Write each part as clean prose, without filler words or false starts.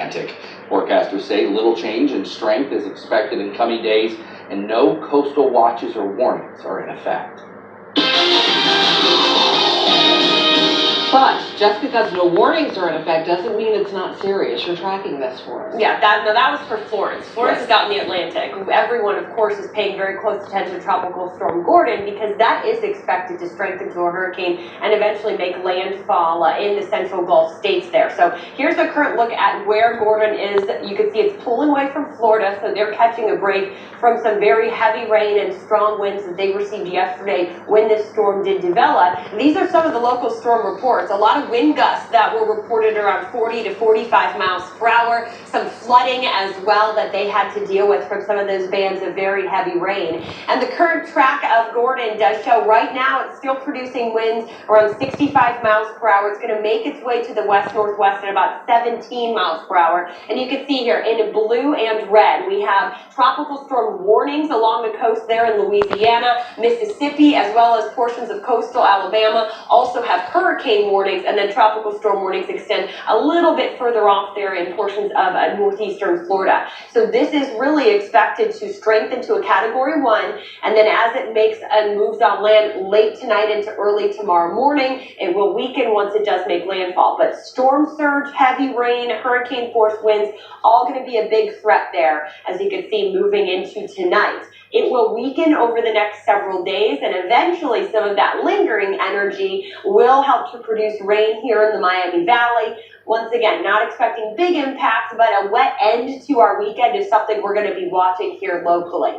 Atlantic. Forecasters say little change in strength is expected in coming days, and no coastal watches or warnings are in effect. But just because no warnings are in effect doesn't mean it's not serious. You're tracking this for us. Yeah, that was for Florence. Florence is out in the Atlantic. Everyone, of course, is paying very close attention to Tropical Storm Gordon because that is expected to strengthen to a hurricane and eventually make landfall in the central Gulf states there. So here's a current look at where Gordon is. You can see it's pulling away from Florida, so they're catching a break from some very heavy rain and strong winds that they received yesterday when this storm did develop. These are some of the local storm reports. A lot of wind gusts that were reported around 40 to 45 miles per hour. Some flooding as well that they had to deal with from some of those bands of very heavy rain. And the current track of Gordon does show right now it's still producing winds around 65 miles per hour. It's going to make its way to the west-northwest at about 17 miles per hour. And you can see here in blue and red, we have tropical storm warnings along the coast there in Louisiana, Mississippi, as well as portions of coastal Alabama. Also have hurricane warnings, and then tropical storm warnings extend a little bit further off there in portions of northeastern Florida. So this is really expected to strengthen to a Category 1, and then as it makes and moves on land late tonight into early tomorrow morning, it will weaken once it does make landfall. But storm surge, heavy rain, hurricane force winds, all going to be a big threat there, as you can see moving into tonight. It will weaken over the next several days, and eventually some of that lingering energy will help to produce rain here in the Miami Valley. Once again, not expecting big impacts, but a wet end to our weekend is something we're going to be watching here locally.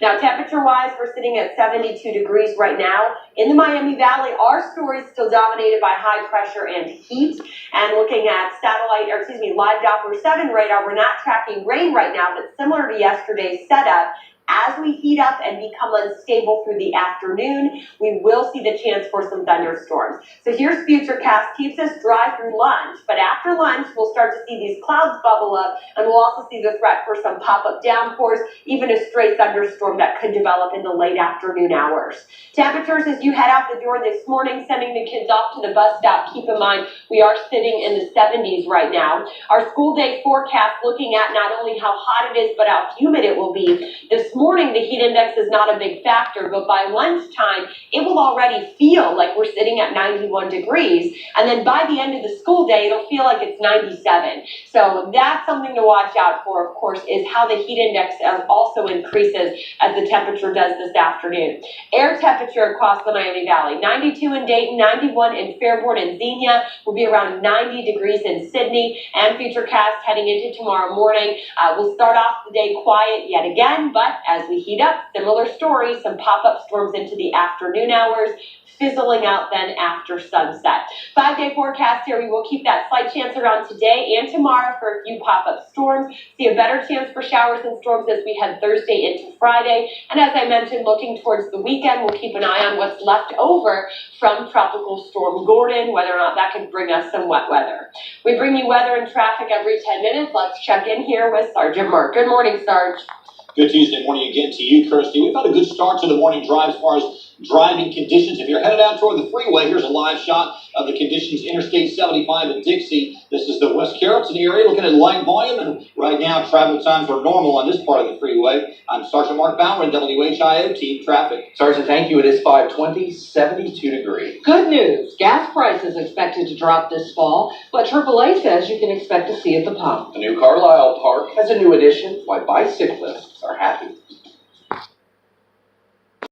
Now, temperature-wise, we're sitting at 72 degrees right now. In the Miami Valley, our story is still dominated by high pressure and heat. And looking at live Doppler 7 radar, we're not tracking rain right now, but similar to yesterday's setup, as we heat up and become unstable through the afternoon, we will see the chance for some thunderstorms. So here's Futurecast, keeps us dry through lunch, but after lunch, we'll start to see these clouds bubble up, and we'll also see the threat for some pop-up downpours, even a stray thunderstorm that could develop in the late afternoon hours. Temperatures as you head out the door this morning, sending the kids off to the bus stop. Keep in mind, we are sitting in the 70s right now. Our school day forecast looking at not only how hot it is, but how humid it will be. This morning, the heat index is not a big factor, but by lunchtime, it will already feel like we're sitting at 91 degrees. And then by the end of the school day, it'll feel like it's 97. So that's something to watch out for, of course, is how the heat index also increases as the temperature does this afternoon. Air temperature across the Miami Valley, 92 in Dayton, 91 in Fairborn and Xenia, will be around 90 degrees in Sydney. And Futurecast heading into tomorrow morning. We'll start off the day quiet yet again, but as we heat up, similar story, some pop-up storms into the afternoon hours, fizzling out then after sunset. 5-day forecast here. We will keep that slight chance around today and tomorrow for a few pop-up storms. See a better chance for showers and storms as we head Thursday into Friday. And as I mentioned, looking towards the weekend, we'll keep an eye on what's left over from Tropical Storm Gordon, whether or not that could bring us some wet weather. We bring you weather and traffic every 10 minutes. Let's check in here with Sergeant Mark. Good morning, Sarge. Good Tuesday morning again to you, Kirstie. We've had a good start to the morning drive as far as driving conditions. If you're headed out toward the freeway, here's a live shot of the conditions Interstate 75 in Dixie. This is the West Carrollton area, looking at light volume, and right now travel times are normal on this part of the freeway. I'm Sergeant Mark Bauer in WHIO Team Traffic. Sergeant, thank you. It is 5:20, 72 degrees. Good news. Gas prices expected to drop this fall, but AAA says you can expect to see at the pump. The new Carlisle Park has a new addition, why bicyclists are happy.